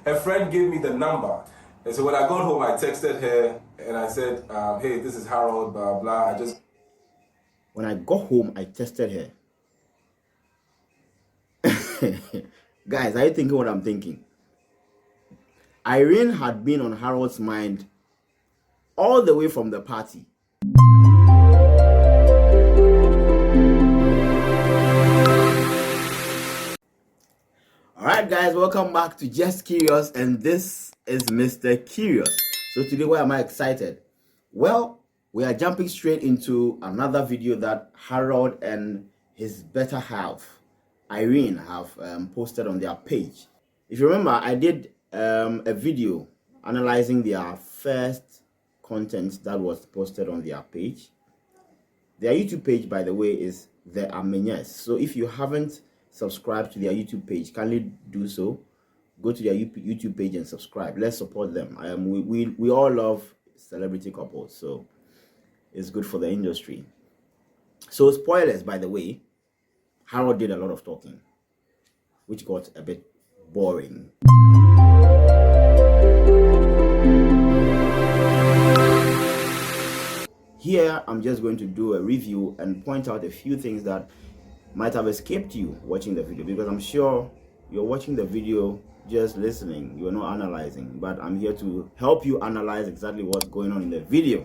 her friend gave me the number. And so when I got home, I texted her and I said, hey, this is Harold, blah, blah. When I got home, I texted her. Guys, are you thinking what I'm thinking? Irene had been on Harold's mind all the way from the party. Alright guys, welcome back to Just Curious, and this is Mr. Curious. So today, why am I excited? Well, we are jumping straight into another video that Harold and his better half, Irene, have posted on their page. If you remember, I did a video analyzing their first content that was posted on their page. Their YouTube page, by the way, is the Amenyah. So if you haven't subscribed to their YouTube page, kindly do so. Go to their YouTube page and subscribe. Let's support them. We all love celebrity couples, so it's good for the industry. So spoilers, by the way, Harold did a lot of talking, which got a bit boring. Here, I'm just going to do a review and point out a few things that might have escaped you watching the video, because I'm sure you're watching the video just listening, you're not analyzing, but I'm here to help you analyze exactly what's going on in the video.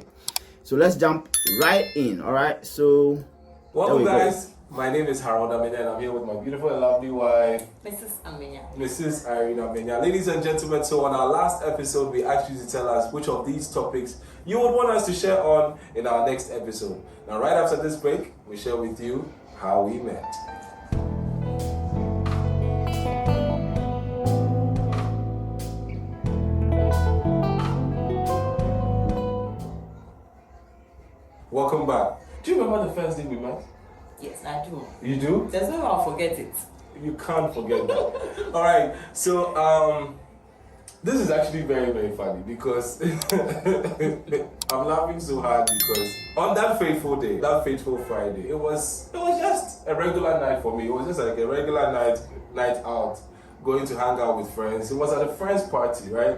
So let's jump right in. All right, so welcome guys, my name is Harold Amenyah, and I'm here with my beautiful and lovely wife, Mrs. Amenyah. Mrs. Irene Amenyah. Ladies and gentlemen, so on our last episode, we asked you to tell us which of these topics you would want us to share on in our next episode. Now, right after this break, we share with you how we met. Welcome back. Do you remember the first day we met? Yes, I do. You do? There's no way I'll forget it. You can't forget that. All right, so this is actually very, very funny because I'm laughing so hard because on that fateful day, that fateful Friday, it was just a regular night for me. It was just like a regular night out, going to hang out with friends. It was at a friend's party, right?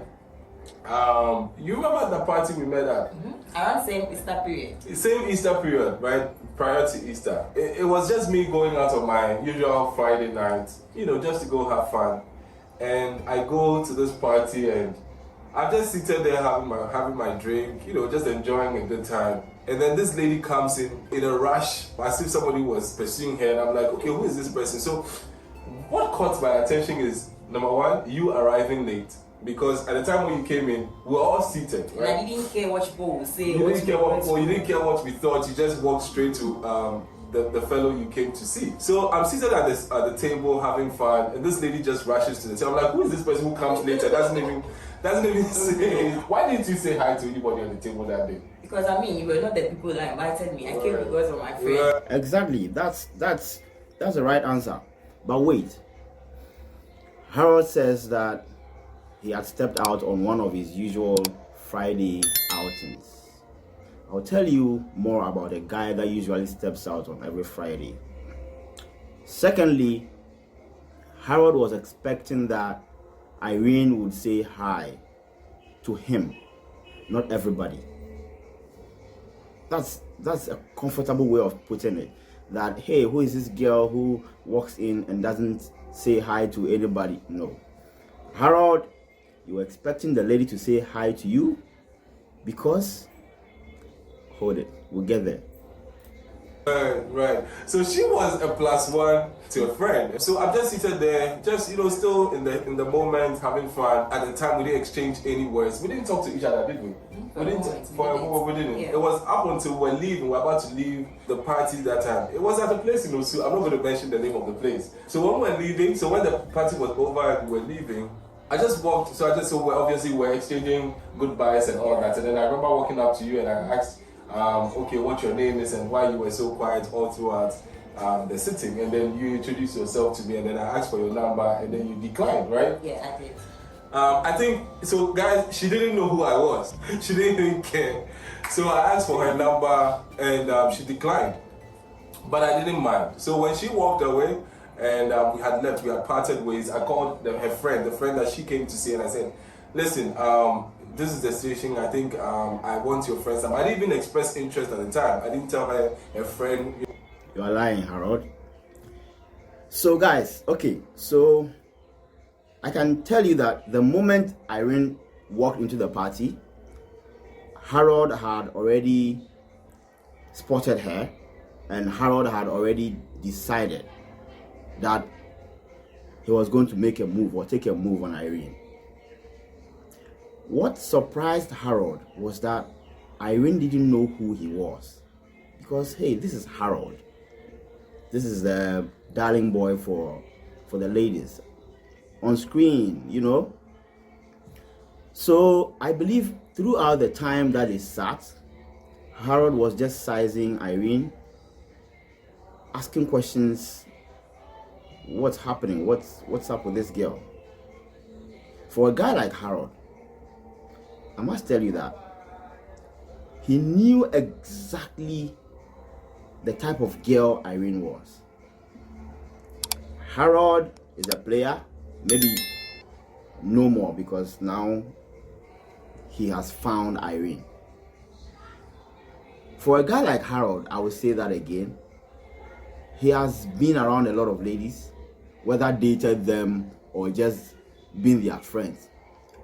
You remember the party we met at? Around same Easter period. Same Easter period, right? Prior to Easter. It was just me going out on my usual Friday night, just to go have fun. And I go to this party and I'm just seated there having my drink, just enjoying a good time. And then this lady comes in a rush, as if somebody was pursuing her. And I'm like, okay, who is this person? So what caught my attention is, number one, you arriving late. Because at the time when you came in, we were all seated, right? And I didn't care what people would say. You didn't care what we thought. You just walked straight to the fellow you came to see. So I'm seated at the table having fun, and this lady just rushes to the table. I'm like, who is this person who comes later? Doesn't even say. Why didn't you say hi to anybody on the table that day? Because you were not the people that invited me. I came because of my friend. Exactly. That's the right answer. But wait. Harold says that he had stepped out on one of his usual Friday outings. I'll tell you more about a guy that usually steps out on every Friday. Secondly, Harold was expecting that Irene would say hi to him, not everybody. That's a comfortable way of putting it. That, hey, who is this girl who walks in and doesn't say hi to anybody? No. Harold, you were expecting the lady to say hi to you because, hold it, we'll get there. Right. So she was a +1 to a friend. So I'm just seated there, just still in the moment, having fun. At the time, we didn't exchange any words. We didn't talk to each other, did we? We didn't. We didn't. Yeah. It was up until we're leaving. We're about to leave the party that time. It was at a place in Osu. I'm not going to mention the name of the place. So when we're leaving, when the party was over and we were leaving, I just walked. So we're exchanging goodbyes and all that. And then I remember walking up to you and I asked, okay, what your name is and why you were so quiet all throughout the sitting. And then you introduced yourself to me, and then I asked for your number, and then you declined, right? Yeah, I did. I think, so guys, she didn't know who I was. She didn't even care. So I asked for her number, and she declined. But I didn't mind. So when she walked away, and we had left. We had parted ways. I called her friend, the friend that she came to see, and I said, "Listen, this is the situation. I think I want your friends." I didn't even express interest at the time. I didn't tell her friend. You are lying, Harold. So guys, okay, so I can tell you that the moment Irene walked into the party, Harold had already spotted her, and Harold had already decided that he was going to make a move or take a move on Irene. What surprised Harold was that Irene didn't know who he was, because hey, this is Harold. This is the darling boy for the ladies on screen, you know. So I believe throughout the time that they sat, Harold was just sizing Irene, asking questions. What's happening? What's up with this girl? For a guy like Harold, I must tell you that he knew exactly the type of girl Irene was. Harold is a player, maybe no more, because now he has found Irene. For a guy like Harold, I will say that again, he has been around a lot of ladies, whether dated them or just been their friends.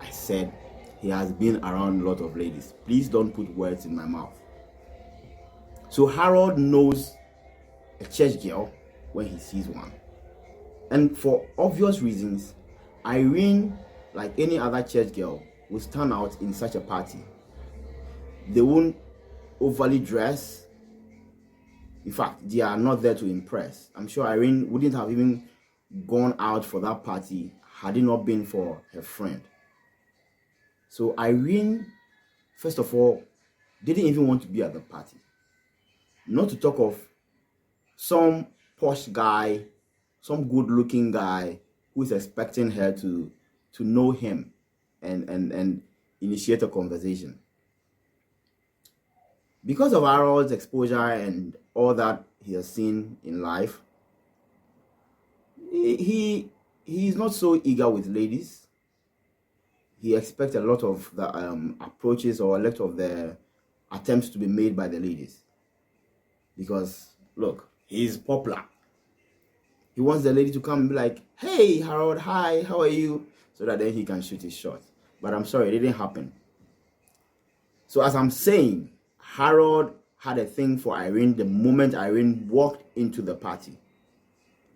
I said he has been around a lot of ladies. Please don't put words in my mouth. So Harold knows a church girl when he sees one. And for obvious reasons, Irene, like any other church girl, will stand out in such a party. They won't overly dress. In fact, they are not there to impress. I'm sure Irene wouldn't have even gone out for that party had it not been for her friend. So Irene, first of all, didn't even want to be at the party. Not to talk of some posh guy, some good-looking guy who is expecting her to know him and initiate a conversation. Because of Harold's exposure and all that he has seen in life, he is not so eager with ladies. He expects a lot of the approaches or a lot of the attempts to be made by the ladies. Because, look, he's popular. He wants the lady to come and be like, "Hey, Harold, hi, how are you?" So that then he can shoot his shot. But I'm sorry, it didn't happen. So as I'm saying, Harold had a thing for Irene the moment Irene walked into the party.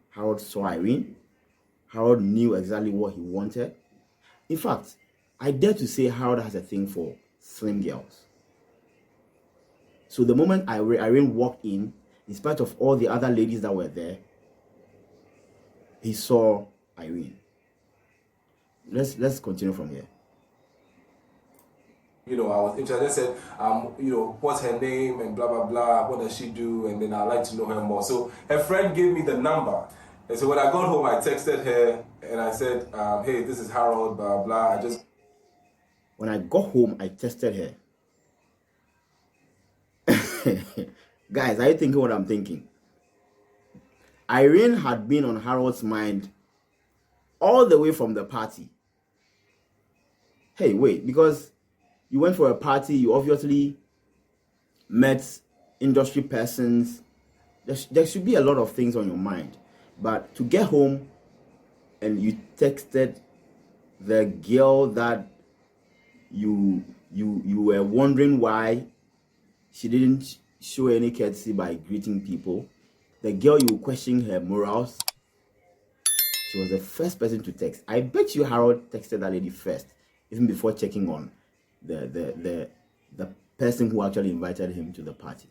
Harold saw Irene. Harold knew exactly what he wanted. In fact, I dare to say Harold has a thing for slim girls. So the moment Irene walked in spite of all the other ladies that were there, he saw Irene. Let's continue from here. I was interested. I said, what's her name and blah blah blah. What does she do? And then I'd like to know her more. So her friend gave me the number, and so when I got home, I texted her and I said, "Hey, this is Harold, blah blah." When I got home, I texted her. Guys, are you thinking what I'm thinking? Irene had been on Harold's mind all the way from the party. Hey, wait, because you went for a party, you obviously met industry persons. There should be a lot of things on your mind. But to get home and you texted the girl that you were wondering why she didn't show any courtesy by greeting people, the girl you were questioning her morals, she was the first person to text. I bet you Harold texted that lady first, even before checking on the person who actually invited him to the party.